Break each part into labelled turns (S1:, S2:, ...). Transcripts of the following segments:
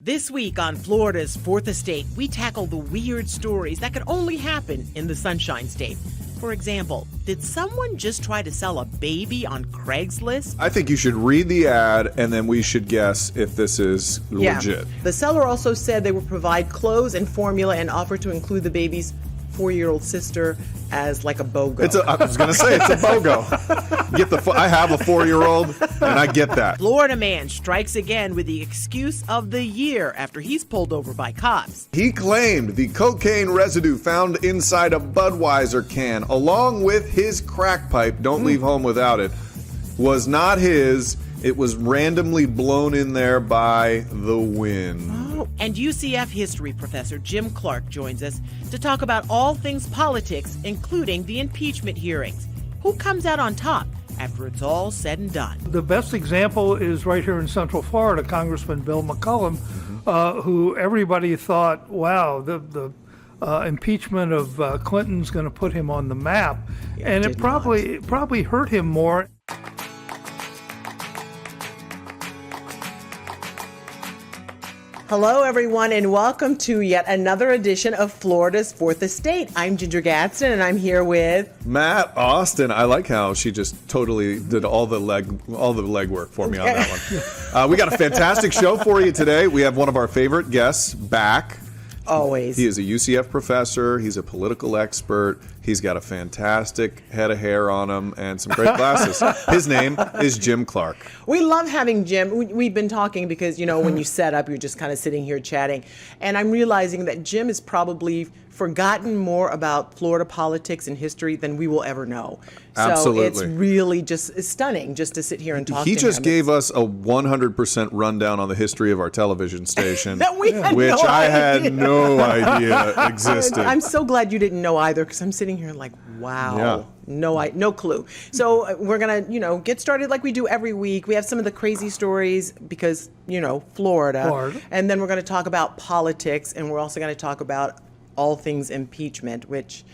S1: This week on Florida's Fourth Estate, we tackle the weird stories that could only happen in the Sunshine State. For example, did someone just try to sell a baby on Craigslist?
S2: I think you should read the ad and then we should guess if this is legit.
S1: The seller also said they will provide clothes and formula and offer to include the baby's 4-year-old sister as like a BOGO.
S2: I was going to say, it's a BOGO. I have a 4-year-old and I get that.
S1: Florida man strikes again with the excuse of the year after he's pulled over by cops.
S2: He claimed the cocaine residue found inside a Budweiser can, along with his crack pipe, don't leave home without it, was not his. It was randomly blown in there by the wind.
S1: Oh, and UCF history professor Jim Clark joins us to talk about all things politics, including the impeachment hearings. Who comes out on top after it's all said and done?
S3: The best example is right here in Central Florida, Congressman Bill McCollum, who everybody thought, wow, the impeachment of Clinton's going to put him on the map.
S1: Yeah,
S3: and it probably hurt him more.
S1: Hello, everyone, and welcome to yet another edition of Florida's Fourth Estate. I'm Ginger Gadsden, and I'm here with
S2: Matt Austin. I like how she just totally did all the legwork for me on that one. We got a fantastic show for you today. We have one of our favorite guests back.
S1: Always.
S2: He is a UCF professor. He's a political expert. He's got a fantastic head of hair on him and some great glasses. His name is Jim Clark.
S1: We love having Jim. We've been talking because, you know, when you set up, you're just kind of sitting here chatting. And I'm realizing that Jim has probably forgotten more about Florida politics and history than we will ever know.
S2: Absolutely.
S1: So it's really just stunning just to sit here and talk to him.
S2: He just gave us a 100% rundown on the history of our television station,
S1: that we had
S2: which
S1: no
S2: I had
S1: idea.
S2: no idea existed.
S1: I'm so glad you didn't know either, because I'm sitting here like, wow, no clue. So we're gonna, get started like we do every week. We have some of the crazy stories because, Florida. And then we're gonna talk about politics, and we're also gonna talk about all things impeachment, which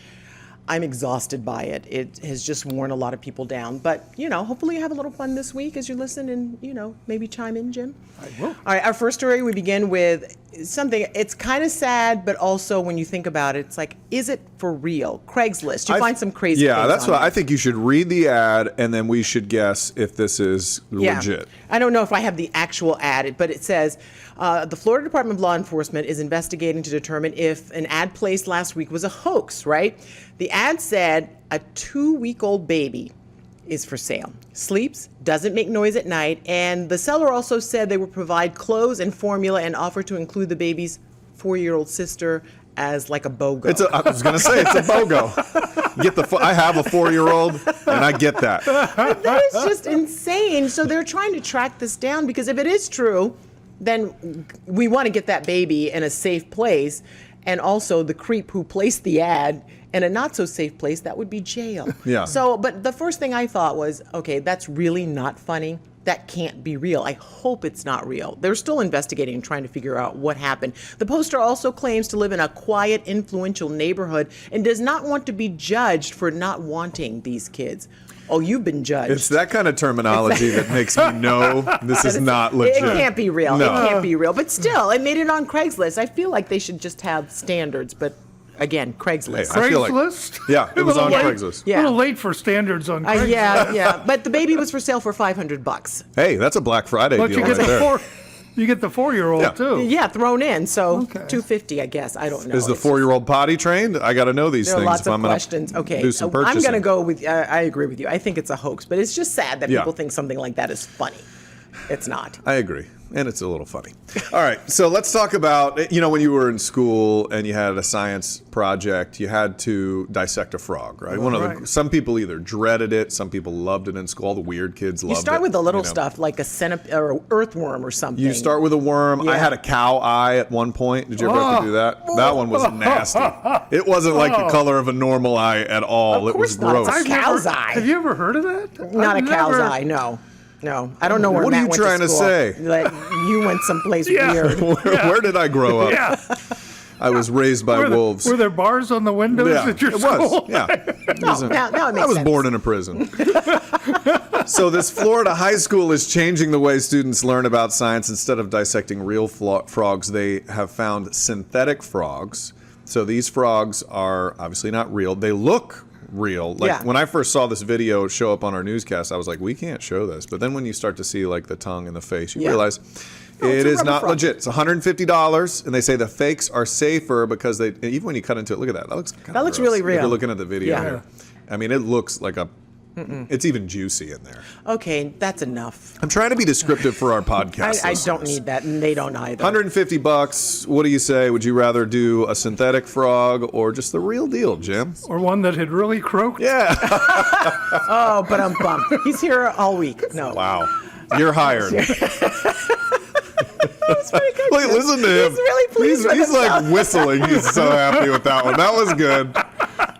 S1: I'm exhausted by it. It has just worn a lot of people down. But, hopefully you have a little fun this week as you listen and, maybe chime in, Jim.
S3: I will.
S1: All right, our first story, we begin with something, it's kind of sad, but also when you think about it, it's like, is it for real? Craigslist, you find some crazy things
S2: that's
S1: on
S2: what
S1: it.
S2: I think you should read the ad and then we should guess if this is legit.
S1: I don't know if I have the actual ad, but it says, the Florida Department of Law Enforcement is investigating to determine if an ad placed last week was a hoax, right? The ad said a 2-week-old baby is for sale. Sleeps, doesn't make noise at night, and the seller also said they would provide clothes and formula and offer to include the baby's 4-year-old sister as like a BOGO.
S2: I was going to say, it's a BOGO. I have a 4-year-old and I get that.
S1: That is just insane. So they're trying to track this down because if it is true, then we want to get that baby in a safe place. And also the creep who placed the ad in a not so safe place, that would be jail.
S2: Yeah.
S1: So, but the first thing I thought was, okay, that's really not funny. That can't be real. I hope it's not real. They're still investigating and trying to figure out what happened. The poster also claims to live in a quiet, influential neighborhood and does not want to be judged for not wanting these kids. Oh, you've been judged.
S2: It's that kind of terminology that makes me know this is not legit.
S1: It can't be real.
S2: No.
S1: It can't be real. But still, it made it on Craigslist. I feel like they should just have standards, but again, Craigslist.
S2: Hey, I feel like-
S3: Craigslist?
S2: Yeah, it was on Craigslist.
S3: A little late for standards on Craigslist.
S1: Yeah. But the baby was for sale for $500.
S2: Hey, that's a Black Friday
S3: But
S2: deal
S3: you get
S2: right there.
S3: you get the 4-year-old
S2: Yeah.
S3: too.
S1: Yeah, thrown in. So
S3: Okay.
S1: $250, I guess. I don't know.
S2: Is the
S1: It's-
S2: 4-year-old potty trained? I got to know these
S1: There are
S2: things
S1: lots
S2: if
S1: of
S2: I'm going
S1: questions.
S2: to
S1: Okay,
S2: do some
S1: I'm
S2: purchasing.
S1: going to go with, I agree with you. I think it's a hoax, but it's just sad that
S2: Yeah.
S1: people think something like that is funny. It's not.
S2: I agree. And it's a little funny. All right. So let's talk about, when you were in school and you had a science project, you had to dissect a frog, right?
S3: Right.
S2: Some people either dreaded it. Some people loved it in school. All the weird kids loved it.
S1: You start with the little stuff like a centipede or earthworm or something.
S2: You start with a worm. I
S1: Yeah.
S2: had a cow eye at one point. Did you ever have to do that? That one was nasty. It wasn't like the color of a normal eye at all.
S1: Of
S2: It was
S1: course not.
S2: gross.
S1: It's a cow's eye.
S3: Have you ever heard of that?
S1: Not
S3: I've
S1: a cow's
S3: never-
S1: eye, no. No, I don't know where
S2: What are
S1: Matt
S2: you
S1: went
S2: trying to
S1: school.
S2: say?
S1: That you went someplace
S3: Yeah.
S1: weird.
S2: Where did I grow up?
S3: Yeah.
S2: I was raised by wolves.
S3: Were there bars on the windows
S2: Yeah,
S3: at your
S2: it
S3: school?
S2: was. Yeah.
S1: No, now it makes
S2: I was
S1: sense.
S2: born in a prison. So this Florida high school is changing the way students learn about science. Instead of dissecting real frogs, they have found synthetic frogs. So these frogs are obviously not real. They look real. Like when I first saw this video show up on our newscast, I was like, we can't show this. But then when you start to see like the tongue and the face, you realize it is not legit. It's $150, and they say the fakes are safer because they even when you cut into it, look at that. That looks
S1: really real.
S2: If you're looking at the video here. I mean, it looks like a. It's even juicy in there.
S1: Okay, that's enough.
S2: I'm trying to be descriptive for our podcast.
S1: I don't need that, and they don't either.
S2: $150. What do you say? Would you rather do a synthetic frog or just the real deal, Jim?
S3: Or one that had really croaked?
S2: Yeah.
S1: Oh, but I'm bummed. He's here all week. No.
S2: Wow. You're hired.
S1: That was pretty good.
S2: Wait, listen to him.
S1: He's really pleased with
S2: He's like
S1: himself.
S2: whistling. He's so happy with that one. That was good.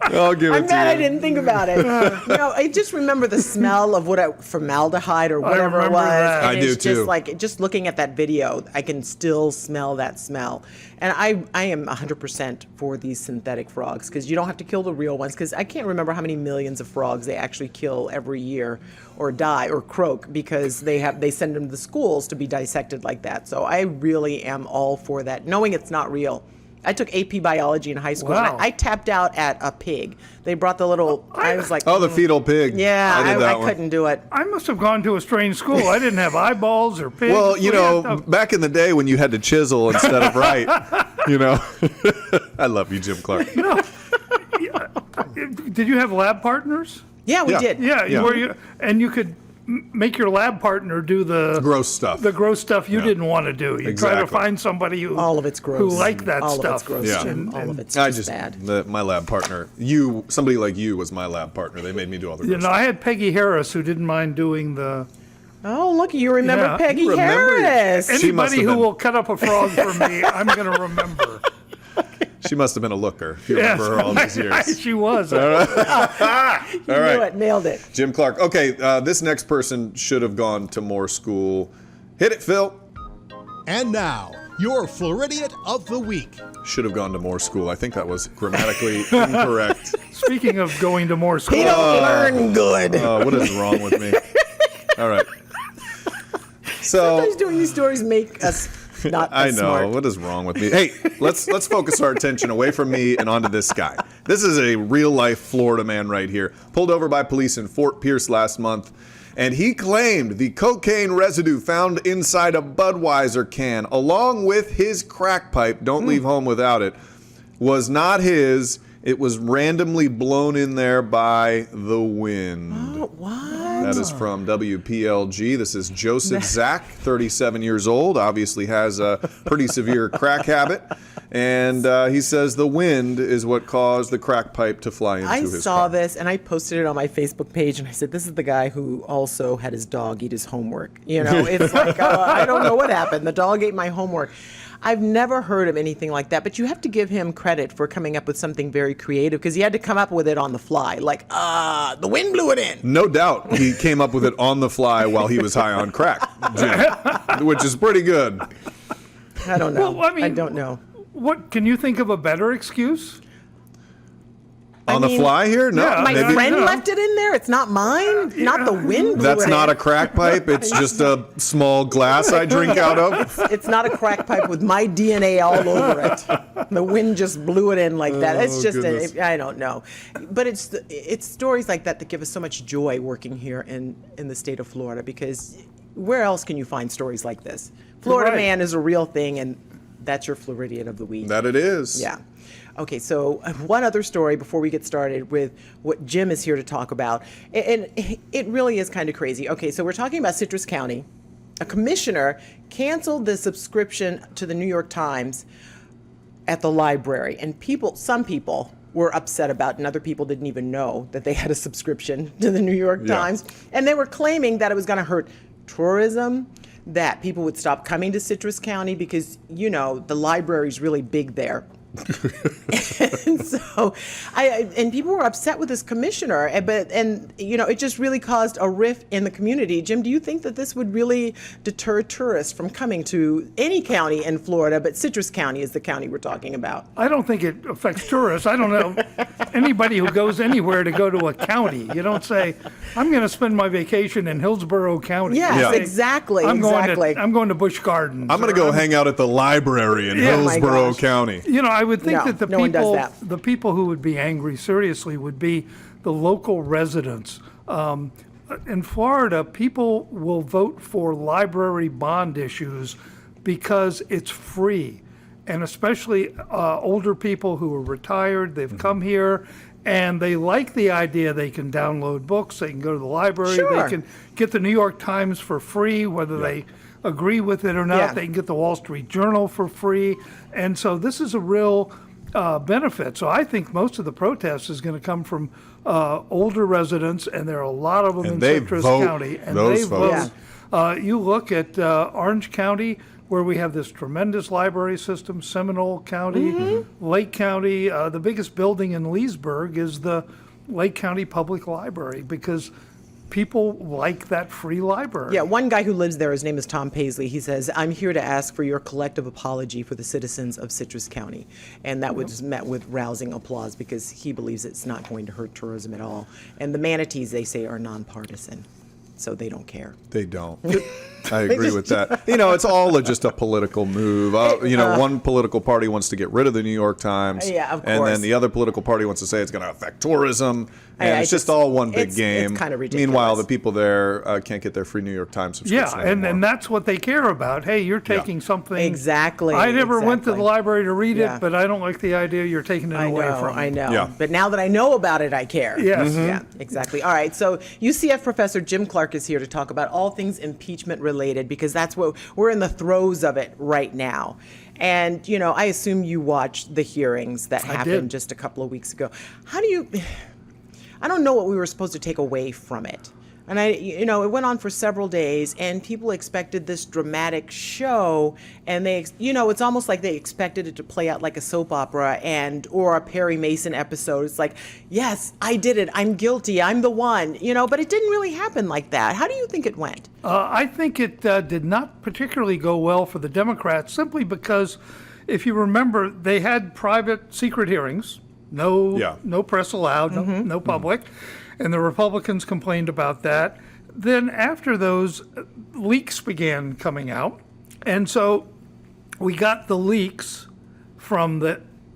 S2: I'll give it
S1: I'm
S2: to
S1: mad
S2: you.
S1: I didn't think about it. I just remember the smell of formaldehyde or whatever it
S3: remember
S1: was.
S3: that.
S1: And
S2: I do
S1: it's just
S2: too.
S1: like just looking at that video, I can still smell that smell. And I am 100% for these synthetic frogs because you don't have to kill the real ones. Because I can't remember how many millions of frogs they actually kill every year, or die or croak because they send them to the schools to be dissected like that. So I really am all for that, knowing it's not real. I took AP biology in high school.
S3: Wow.
S1: And I tapped out at a pig. They brought the little. I was like,
S2: Oh, the fetal pig.
S1: yeah,
S2: I did that one.
S1: couldn't do it.
S3: I must have gone to a strange school. I didn't have eyeballs or pigs.
S2: Well, you
S3: We had
S2: know, back in the day when you had to chisel instead of write, you know. I love you, Jim Clark.
S3: Did you have lab partners?
S1: Yeah, we
S2: Yeah.
S1: did.
S3: Yeah, where you could make your lab partner do the
S2: Gross stuff.
S3: the gross stuff you didn't want to do. You try to
S2: Exactly.
S3: find somebody who
S1: All of it's gross.
S3: who liked that
S1: All
S3: stuff.
S1: of it's gross,
S2: Yeah.
S1: Jim. All of
S3: And-
S1: it's
S2: I
S1: just
S2: just
S1: bad.
S2: my lab partner. Somebody like you was my lab partner. They made me do all the
S3: You
S2: gross
S3: know,
S2: stuff.
S3: I had Peggy Harris who didn't mind doing the.
S1: Oh, look, you remember
S3: Yeah.
S1: Peggy
S2: You remember?
S1: Harris.
S2: She must
S3: Anybody
S2: have
S3: who
S2: been-
S3: will cut up a frog for me, I'm going to remember.
S2: She must have been a looker. If you remember her all these years.
S3: She was.
S1: You
S2: All
S1: knew
S2: right.
S1: it, nailed it.
S2: Jim Clark. Okay, this next person should have gone to more school. Hit it, Phil.
S4: And now, your Floridian of the Week.
S2: Should have gone to more school. I think that was grammatically incorrect.
S3: Speaking of going to more school,
S1: He don't learn good.
S2: What is wrong with me? All right. So
S1: Sometimes doing these stories make us not
S2: I
S1: as
S2: know.
S1: smart.
S2: What is wrong with me? Hey, let's focus our attention away from me and onto this guy. This is a real life Florida man right here. Pulled over by police in Fort Pierce last month, and he claimed the cocaine residue found inside a Budweiser can, along with his crack pipe, don't leave home without it, was not his. It was randomly blown in there by the wind.
S1: Oh, what?
S2: That is from WPLG. This is Joseph Zach, 37 years old, obviously has a pretty severe crack habit. And he says the wind is what caused the crack pipe to fly into
S1: I
S2: his
S1: saw
S2: car.
S1: this and I posted it on my Facebook page and I said, this is the guy who also had his dog eat his homework. You know, it's like, I don't know what happened. The dog ate my homework. I've never heard of anything like that, but you have to give him credit for coming up with something very creative because he had to come up with it on the fly. Like, the wind blew it in.
S2: No doubt he came up with it on the fly while he was high on crack, Jim, which is pretty good.
S1: I don't know.
S3: Well, I mean-
S1: I don't know.
S3: what can you think of a better excuse?
S2: On the
S1: mean,
S2: fly here? No,
S3: yeah,
S1: My
S2: maybe.
S1: friend
S3: no.
S1: left it in there. It's not mine. Not the wind blew
S2: That's
S1: it
S2: not a
S1: in.
S2: crack pipe. It's just a small glass I drink out of.
S1: It's not a crack pipe with my DNA all over it. The wind just blew it in like that. It's
S2: Oh,
S1: just,
S2: goodness.
S1: I don't know. But it's stories like that that give us so much joy working here in the state of Florida because where else can you find stories like this? Florida
S3: Right.
S1: Man is a real thing, and that's your Floridian of the week.
S2: That it is.
S1: Yeah. Okay, so one other story before we get started with what Jim is here to talk about. And it really is kind of crazy. Okay, so we're talking about Citrus County. A commissioner canceled the subscription to the New York Times at the library. And some people were upset about it, and other people didn't even know that they had a subscription to the New York
S2: Yeah.
S1: Times. And they were claiming that it was going to hurt tourism, that people would stop coming to Citrus County because, you know, the library is really big there. And so and people were upset with this commissioner, and it just really caused a rift in the community. Jim, do you think that this would really deter tourists from coming to any county in Florida, but Citrus County is the county we're talking about?
S3: I don't think it affects tourists. I don't know anybody who goes anywhere to go to a county. You don't say, I'm going to spend my vacation in Hillsborough County.
S1: Yes,
S3: You say,
S1: exactly.
S3: I'm going to Busch Gardens.
S2: I'm going to go hang out at the library in
S1: Yeah, my
S2: Hillsborough
S1: gosh.
S2: County.
S3: I would think
S1: No,
S3: that
S1: no one does that.
S3: the people who would be angry seriously would be the local residents. In Florida, people will vote for library bond issues because it's free. And especially older people who are retired, they've come here and they like the idea they can download books, they can go to the library,
S1: Sure.
S3: they can get the New York Times for free, whether they agree with it or not.
S1: Yeah.
S3: They can get the Wall Street Journal for free. And so this is a real benefit. So I think most of the protest is going to come from older residents, and there are a lot of them
S2: And
S3: in
S2: they
S3: Citrus
S2: vote,
S3: County. And
S2: those
S3: they
S2: folks.
S3: vote. You look at Orange County, where we have this tremendous library system, Seminole County,
S1: Mm-hmm.
S3: Lake County. The biggest building in Leesburg is the Lake County Public Library because people like that free library.
S1: Yeah, one guy who lives there, his name is Tom Paisley. He says, I'm here to ask for your collective apology for the citizens of Citrus County. And that was met with rousing applause because he believes it's not going to hurt tourism at all. And the manatees, they say, are nonpartisan, so they don't care.
S2: They don't. I agree with that. It's all just a political move. One political party wants to get rid of the New York Times.
S1: Yeah, of
S2: And
S1: course.
S2: then the other political party wants to say it's going to affect tourism. And
S1: I
S2: it's just
S1: just-
S2: all one big
S1: it's
S2: game.
S1: kinda ridiculous.
S2: Meanwhile, the people there can't get their free New York Times subscription
S3: Yeah, and
S2: anymore.
S3: that's what they care about. Hey, you're taking something.
S1: Exactly,
S3: I never went to the
S1: exactly.
S3: library to read
S1: Yeah.
S3: it, but I don't like the idea you're taking it away from me.
S1: I know.
S2: Yeah.
S1: But now that I know about it, I care.
S3: Yes. Mhm.
S1: Yeah, exactly. All right. So UCF professor Jim Clark is here to talk about all things impeachment related because that's what we're in the throes of it right now. And, I assume you watched the hearings that happened
S3: did.
S1: just a couple of weeks ago. I don't know what we were supposed to take away from it. And it went on for several days, and people expected this dramatic show, and it's almost like they expected it to play out like a soap opera or a Perry Mason episode. It's like, yes, I did it, I'm guilty, I'm the one, but it didn't really happen like that. How do you think it went?
S3: I think it did not particularly go well for the Democrats simply because, if you remember, they had private secret hearings, no press allowed, no public. And the Republicans complained about that. Then after those, leaks began coming out. And so we got the leaks from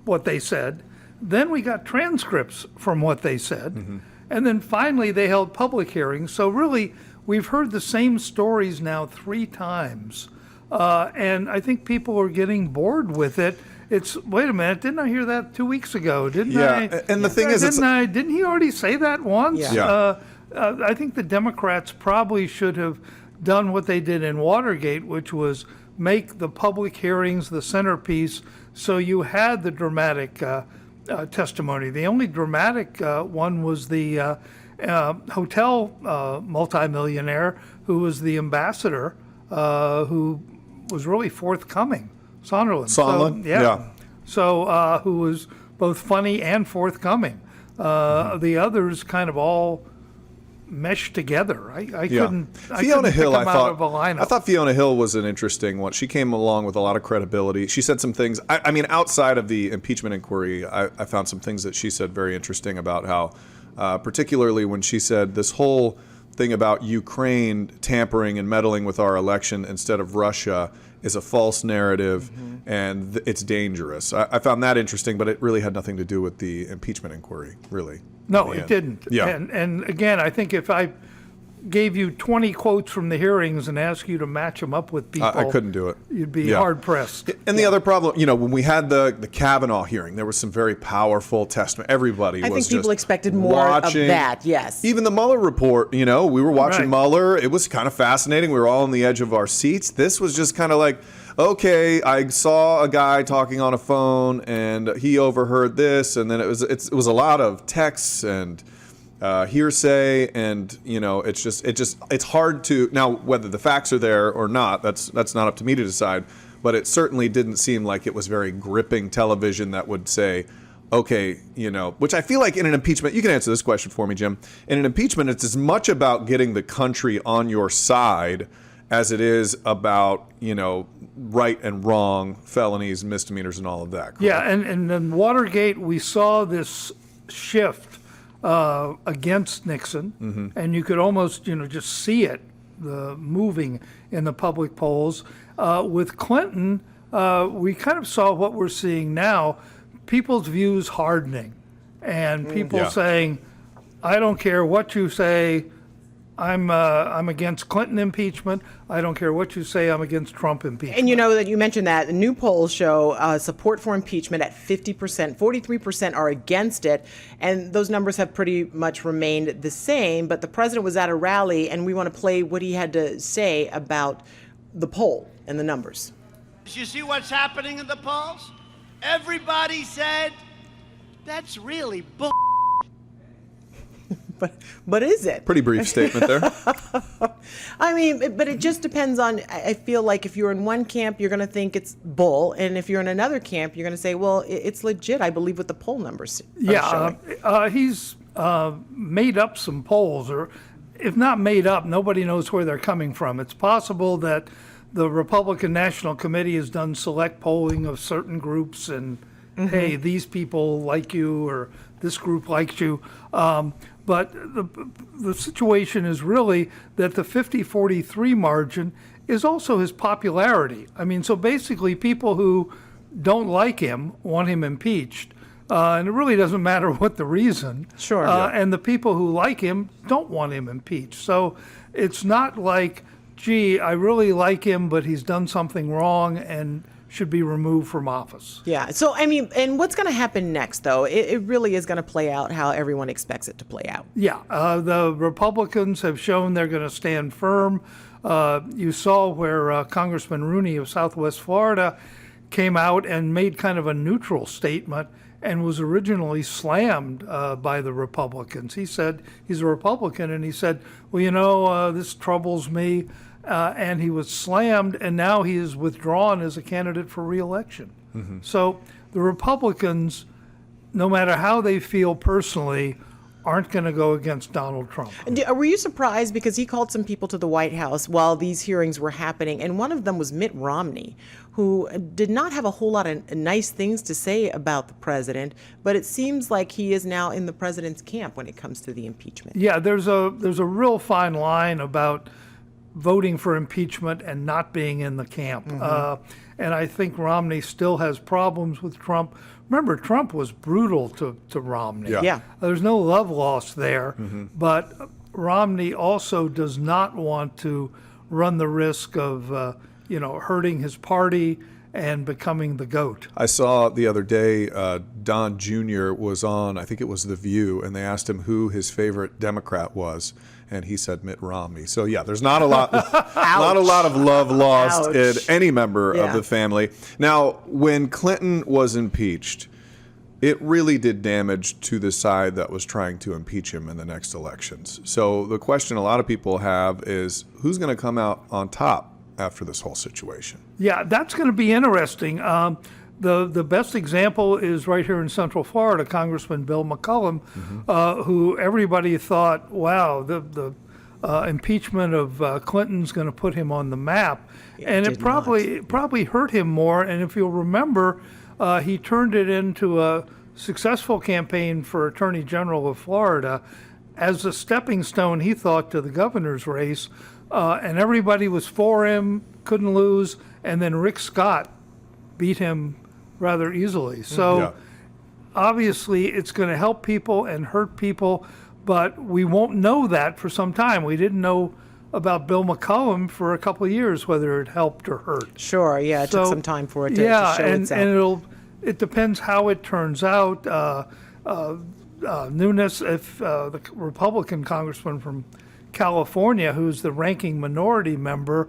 S3: what they said. Then we got transcripts from what they said. And then finally they held public hearings. So really, we've heard the same stories now 3 times. And I think people are getting bored with it. Wait a minute, didn't I hear that 2 weeks ago? Didn't I?
S2: Yeah, and the thing is,
S3: didn't he already say that once?
S1: Yeah.
S3: I think the Democrats probably should have done what they did in Watergate, which was make the public hearings the centerpiece so you had the dramatic testimony. The only dramatic one was the hotel multimillionaire who was the ambassador who was really forthcoming. Sondland.
S2: Sondland? Yeah.
S3: So, who was both funny and forthcoming. The others kind of all meshed together. I couldn't.
S2: Fiona Hill,
S3: pick them out of a lineup.
S2: I thought Fiona Hill was an interesting one. She came along with a lot of credibility. She said some things. I mean, outside of the impeachment inquiry, I found some things that she said very interesting about how, particularly when she said this whole thing about Ukraine tampering and meddling with our election instead of Russia is a false narrative, and it's dangerous. I found that interesting, but it really had nothing to do with the impeachment inquiry, really.
S3: No, it didn't.
S2: Yeah.
S3: And again, I think if I gave you 20 quotes from the hearings and asked you to match them up with people,
S2: I couldn't do it.
S3: You'd be hard pressed.
S2: And the other problem, when we had the Kavanaugh hearing, there was some very powerful testimony. Everybody
S1: I
S2: was
S1: think people
S2: just
S1: expected more
S2: watching.
S1: of that, yes.
S2: Even the Mueller report, we were watching
S3: Right.
S2: Mueller. It was kind of fascinating. We were all on the edge of our seats. This was just kind of like, okay, I saw a guy talking on a phone and he overheard this, and then it was a lot of texts and hearsay, and it's hard to now whether the facts are there or not. That's not up to me to decide. but it certainly didn't seem like it was very gripping television that would say, okay, which I feel like in an impeachment, you can answer this question for me, Jim. In an impeachment, it's as much about getting the country on your side as it is about, right and wrong, felonies, misdemeanors, and all of that. Correct?
S3: Yeah, and in Watergate, we saw this shift against Nixon, and you could almost, just see it moving in the public polls. With Clinton, we kind of saw what we're seeing now, people's views hardening, and people saying, I don't care what you say, I'm against Clinton impeachment. I don't care what you say, I'm against Trump impeachment.
S1: And that you mentioned that. The new polls show support for impeachment at 50%. 43% are against it. And those numbers have pretty much remained the same. But the president was at a rally, and we want to play what he had to say about the poll and the numbers.
S5: You see what's happening in the polls? Everybody said, that's really bull.
S1: But is it?
S2: Pretty brief statement there.
S1: I mean, but it just depends on, I feel like if you're in one camp, you're going to think it's bull. And if you're in another camp, you're going to say, well, it's legit, I believe, what the poll numbers are showing.
S3: He's made up some polls, or if not made up, nobody knows where they're coming from. It's possible that the Republican National Committee has done select polling of certain groups and, hey, these people like you, or this group likes you. But the situation is really that the 50-43 margin is also his popularity. I mean, so basically people who don't like him want him impeached. And it really doesn't matter what the reason.
S1: Sure.
S3: And the people who like him don't want him impeached. So it's not like, gee, I really like him, but he's done something wrong and should be removed from office.
S1: Yeah. So, I mean, and what's going to happen next, though? It really is going to play out how everyone expects it to play out.
S3: Yeah. The Republicans have shown they're going to stand firm. You saw where Congressman Rooney of Southwest Florida came out and made kind of a neutral statement and was originally slammed by the Republicans. He said, he's a Republican, and he said, well, this troubles me. And he was slammed, and now he is withdrawn as a candidate for re-election. So the Republicans, no matter how they feel personally, aren't going to go against Donald Trump.
S1: Were you surprised because he called some people to the White House while these hearings were happening, and one of them was Mitt Romney, who did not have a whole lot of nice things to say about the president, but it seems like he is now in the president's camp when it comes to the impeachment.
S3: Yeah, there's a real fine line about voting for impeachment and not being in the camp. And I think Romney still has problems with Trump. Remember, Trump was brutal to Romney.
S1: Yeah.
S3: There's no love lost there. But Romney also does not want to run the risk of, hurting his party and becoming the GOAT.
S2: I saw the other day Don Jr. was on, I think it was The View, and they asked him who his favorite Democrat was, and he said Mitt Romney. So yeah, there's not a lot, not a lot of love lost in any member of the family. Now, when Clinton was impeached, it really did damage to the side that was trying to impeach him in the next elections. So the question a lot of people have is, who's going to come out on top after this whole situation?
S3: Yeah, that's going to be interesting. The best example is right here in Central Florida, Congressman Bill McCollum, who everybody thought, wow, the impeachment of Clinton's going to put him on the map. And it probably hurt him more. And if you'll remember, he turned it into a successful campaign for Attorney General of Florida as a stepping stone, he thought, to the governor's race. And everybody was for him, couldn't lose. And then Rick Scott beat him rather easily. So obviously it's going to help people and hurt people, but we won't know that for some time. We didn't know about Bill McCollum for a couple of years, whether it helped or hurt.
S1: Sure, yeah, it took some time for it to show itself.
S3: And it depends how it turns out. Nunes, if the Republican congressman from California, who's the ranking minority member,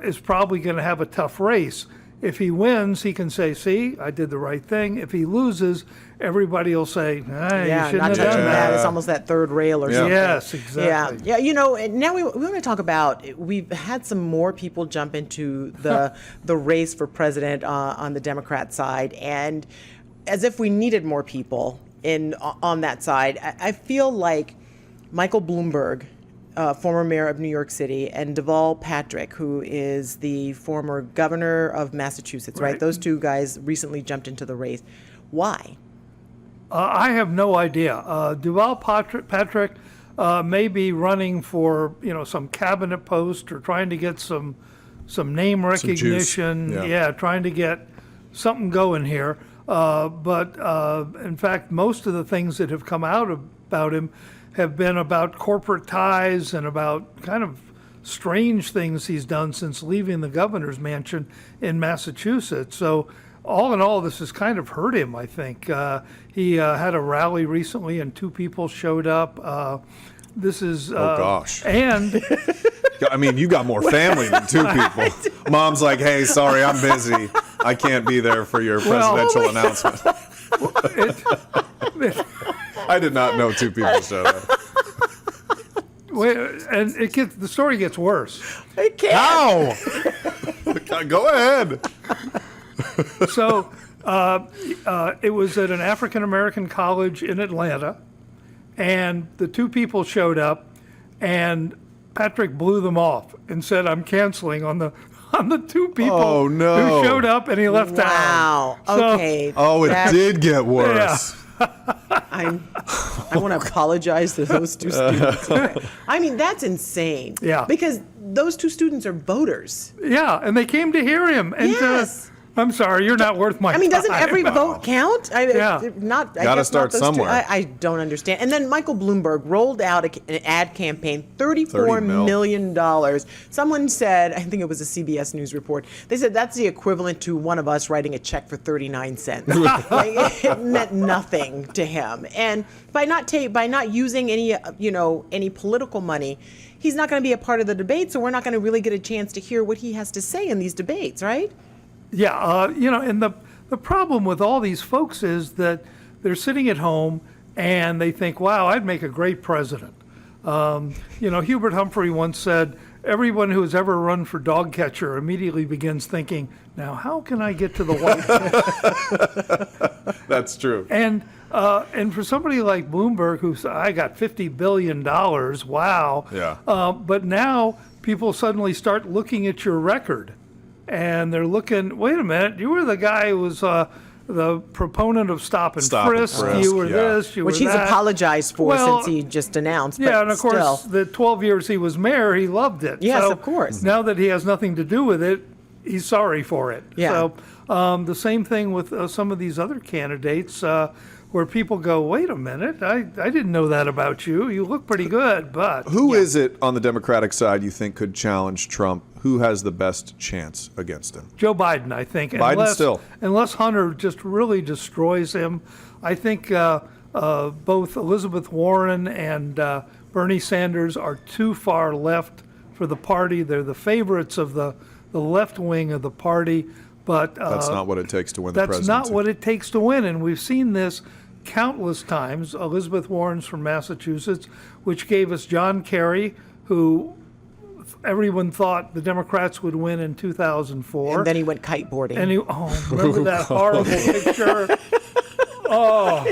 S3: is probably going to have a tough race. if he wins, he can say, see, I did the right thing. If he loses, everybody will say, you
S1: Yeah,
S3: shouldn't
S1: not
S3: have
S1: touching
S3: done
S1: that.
S3: that.
S1: It's almost that third rail or something.
S3: Yes, exactly.
S1: Yeah, and now we want to talk about, we've had some more people jump into the race for president on the Democrat side, and as if we needed more people on that side. I feel like Michael Bloomberg, former mayor of New York City, and Deval Patrick, who is the former governor of Massachusetts, right? Those two guys recently jumped into the race. Why?
S3: I have no idea. Deval Patrick may be running for some cabinet post or trying to get some name recognition.
S2: Yeah.
S3: Trying to get something going here. But in fact, most of the things that have come out about him have been about corporate ties and about kind of strange things he's done since leaving the governor's mansion in Massachusetts. So all in all, this has kind of hurt him, I think. He had a rally recently and 2 people showed up. This is...
S2: Oh, gosh.
S3: And...
S2: I mean, you got more family than 2 people. Mom's like, hey, sorry, I'm busy. I can't be there for your presidential announcement. I did not know 2 people showed up.
S3: And the story gets worse.
S1: It can't.
S2: How? Go ahead.
S3: So it was at an African-American college in Atlanta, and the 2 people showed up, and Patrick blew them off and said, I'm canceling on the 2 people who showed up, and he left town.
S1: Wow.
S3: So-
S1: Okay.
S2: It did get worse.
S1: I want to apologize to those 2 students. I mean, that's insane.
S3: Yeah.
S1: Because those 2 students are voters.
S3: Yeah, and they came to hear him. And
S1: Yes.
S3: I'm sorry, you're not worth my time.
S1: I mean, doesn't every vote count?
S3: Yeah.
S2: Gotta start somewhere.
S1: I don't understand. And then Michael Bloomberg rolled out an ad campaign, $34 million. Someone said, I think it was a CBS News report, they said that's the equivalent to one of us writing a check for 39 cents. Like, it meant nothing to him. And by not using any political money, he's not going to be a part of the debate, so we're not going to really get a chance to hear what he has to say in these debates, right?
S3: Yeah, and the problem with all these folks is that they're sitting at home and they think, wow, I'd make a great president. Hubert Humphrey once said, everyone who has ever run for dog catcher immediately begins thinking, now how can I get to the White House?
S2: That's true.
S3: And for somebody like Bloomberg, who said, I got $50 billion, wow.
S2: Yeah.
S3: But now people suddenly start looking at your record. And they're looking, wait a minute, you were the guy who was the proponent of stop and frisk. You were this, you were that.
S1: Which he's apologized for since he just announced.
S3: Yeah,
S1: but
S3: and of course,
S1: still.
S3: the 12 years he was mayor, he loved it.
S1: Yes,
S3: so
S1: of course.
S3: Now that he has nothing to do with it, he's sorry for it.
S1: Yeah.
S3: So the same thing with some of these other candidates where people go, wait a minute, I didn't know that about you. You look pretty good, but...
S2: Who is it on the Democratic side you think could challenge Trump? Who has the best chance against him?
S3: Joe Biden, I think.
S2: Still.
S3: Unless Hunter just really destroys him. I think both Elizabeth Warren and Bernie Sanders are too far left for the party. They're the favorites of the left wing of the party. But
S2: that's not what it takes to win the presidency.
S3: That's not what it takes to win. And we've seen this countless times. Elizabeth Warren's from Massachusetts, which gave us John Kerry, who everyone thought the Democrats would win in 2004.
S1: And then he went kiteboarding.
S3: And remember that horrible picture? Oh,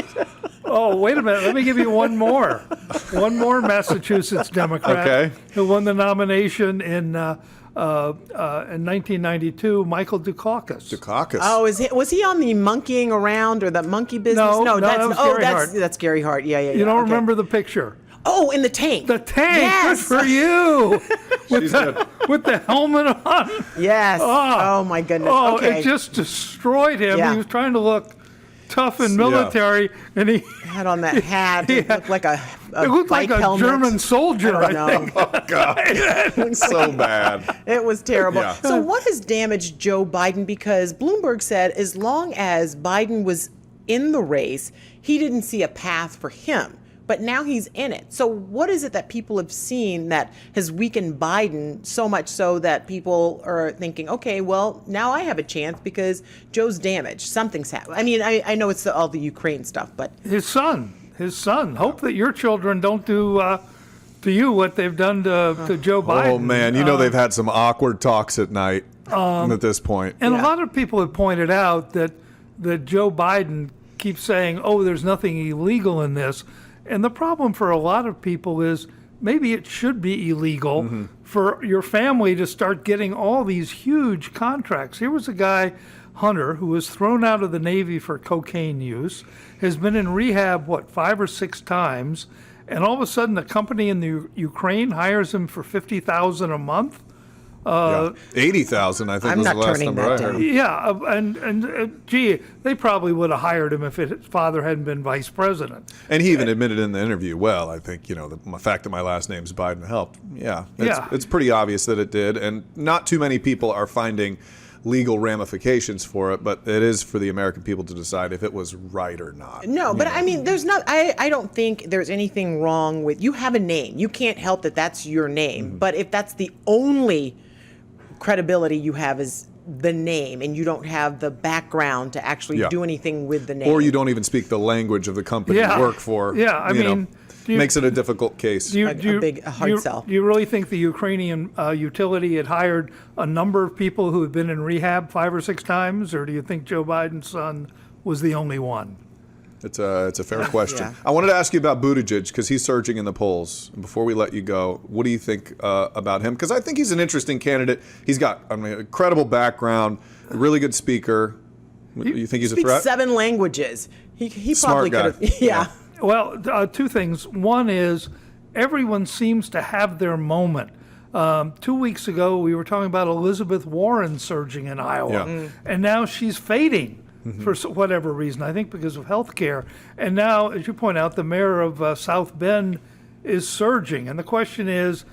S3: wait a minute. Let me give you one more. One more Massachusetts Democrat who won the nomination in 1992, Michael Dukakis.
S1: Oh, was he on the monkeying around or the monkey business?
S3: No,
S1: that's Gary Hart. Yeah.
S3: You don't remember the picture?
S1: Oh, in the tank.
S3: The tank.
S1: Yes.
S3: Good for you. with the helmet on.
S1: Yes. Oh my goodness.
S3: Oh,
S1: okay.
S3: It just destroyed him.
S1: Yeah.
S3: He was trying to look tough and military, and he
S1: had on that hat. It looked like a
S3: it looked like a
S1: helmet.
S3: German soldier.
S1: I think.
S2: Oh God, so bad.
S1: It was terrible.
S2: Yeah.
S1: So what has damaged Joe Biden? Because Bloomberg said as long as Biden was in the race, he didn't see a path for him. but now he's in it. So what is it that people have seen that has weakened Biden so much so that people are thinking, okay, well, now I have a chance because Joe's damaged. Something's happened. I mean, I know it's all the Ukraine stuff, but
S3: His son. Hope that your children don't do to you what they've done to Joe Biden.
S2: Oh, man. They've had some awkward talks at night at this point.
S3: And a lot of people have pointed out that Joe Biden keeps saying, oh, there's nothing illegal in this. And the problem for a lot of people is maybe it should be illegal for your family to start getting all these huge contracts. Here was a guy, Hunter, who was thrown out of the Navy for cocaine use, has been in rehab, 5 or 6 times, and all of a sudden a company in the Ukraine hires him for $50,000 a month.
S2: 80,000, I think,
S1: I'm
S2: was the
S1: not
S2: last
S1: turning
S2: number I
S1: that
S2: heard.
S1: down.
S3: Yeah, and gee, they probably would have hired him if his father hadn't been vice president.
S2: And he even admitted in the interview, well, I think, the fact that my last name's Biden helped. Yeah, it's pretty obvious that it did. And not too many people are finding legal ramifications for it, but it is for the American people to decide if it was right or not.
S1: no, but I mean, I don't think there's anything wrong with, you have a name. You can't help that that's your name. But if that's the only credibility you have is the name and you don't have the background to actually do anything with the name.
S2: Or you don't even speak the language of the company you work for.
S3: Yeah, I mean,
S2: makes it a difficult case.
S1: A hard sell.
S3: Do you really think the Ukrainian utility had hired a number of people who had been in rehab 5 or 6 times, or do you think Joe Biden's son was the only one?
S2: It's a fair question.
S1: Yeah.
S2: I wanted to ask you about Buttigieg because he's surging in the polls. Before we let you go, what do you think about him? Because I think he's an interesting candidate. He's got an incredible background, a really good speaker. You think he's a
S1: Speaks
S2: threat?
S1: 7 languages. He
S2: Smart
S1: probably
S2: guy.
S1: could have. Yeah.
S3: Well, 2 things. One is everyone seems to have their moment. 2 weeks ago, we were talking about Elizabeth Warren surging in Iowa, and now she's fading for whatever reason. I think because of health care. And now, as you point out, the mayor of South Bend is surging. And the question is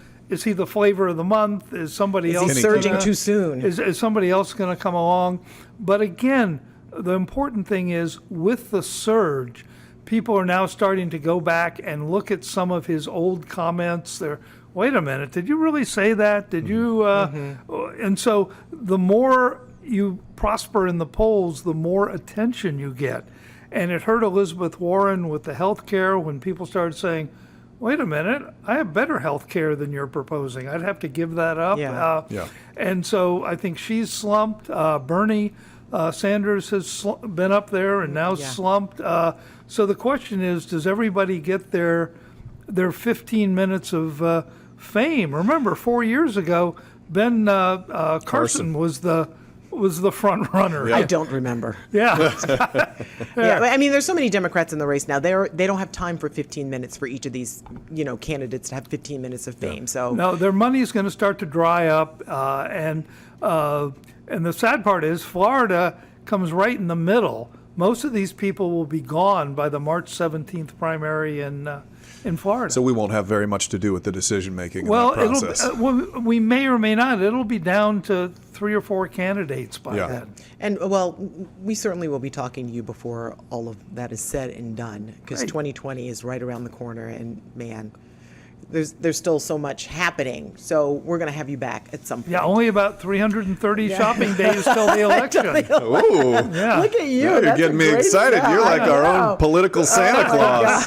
S3: he the flavor of the month? Is somebody else
S1: Is he surging too soon?
S3: Is somebody else going to come along? But again, the important thing is with the surge, people are now starting to go back and look at some of his old comments. They're, wait a minute, did you really say that? Did you? And so the more you prosper in the polls, the more attention you get. And it hurt Elizabeth Warren with the health care when people started saying, wait a minute, I have better health care than you're proposing. I'd have to give that up.
S1: Yeah.
S3: And so I think she's slumped. Bernie Sanders has been up there and now slumped. So the question is, does everybody get their 15 minutes of fame? Remember, 4 years ago, Ben Carson was the front runner.
S2: Yeah.
S1: I don't remember.
S3: Yeah.
S1: Yeah, I mean, there's so many Democrats in the race now. They don't have time for 15 minutes for each of these, candidates to have 15 minutes of fame. So
S3: No, their money is going to start to dry up, and the sad part is Florida comes right in the middle. Most of these people will be gone by the March 17th primary in Florida.
S2: So we won't have very much to do with the decision making in
S3: well,
S2: that process.
S3: we may or may not. It'll be down to 3 or 4 candidates by then.
S1: And we certainly will be talking to you before all of that is said and done, because 2020 is right around the corner, and man, there's still so much happening. So we're going to have you back at some point.
S3: Yeah, only about 330 shopping days till the election.
S2: Ooh.
S3: Yeah.
S1: Look at you.
S2: You're
S1: That's
S2: getting
S1: a
S2: me
S1: great
S2: excited.
S1: stuff.
S2: You're like
S1: I
S2: our
S1: know.
S2: own political Santa Claus.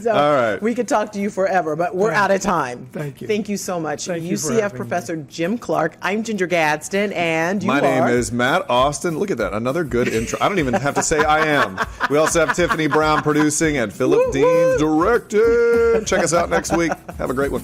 S1: So
S2: All right.
S1: we could talk to you forever, but we're out of time.
S3: Thank you.
S1: Thank you so much.
S3: Thank you for
S1: UCF
S3: having
S1: Professor Jim Clark. I'm Ginger Gadsden, and you
S2: My name
S1: are...
S2: is Matt Austin. Look at that. Another good intro. I don't even have to say I am. We also have Tiffany Brown producing and Philip Dean directing. Check us out next week. Have a great one.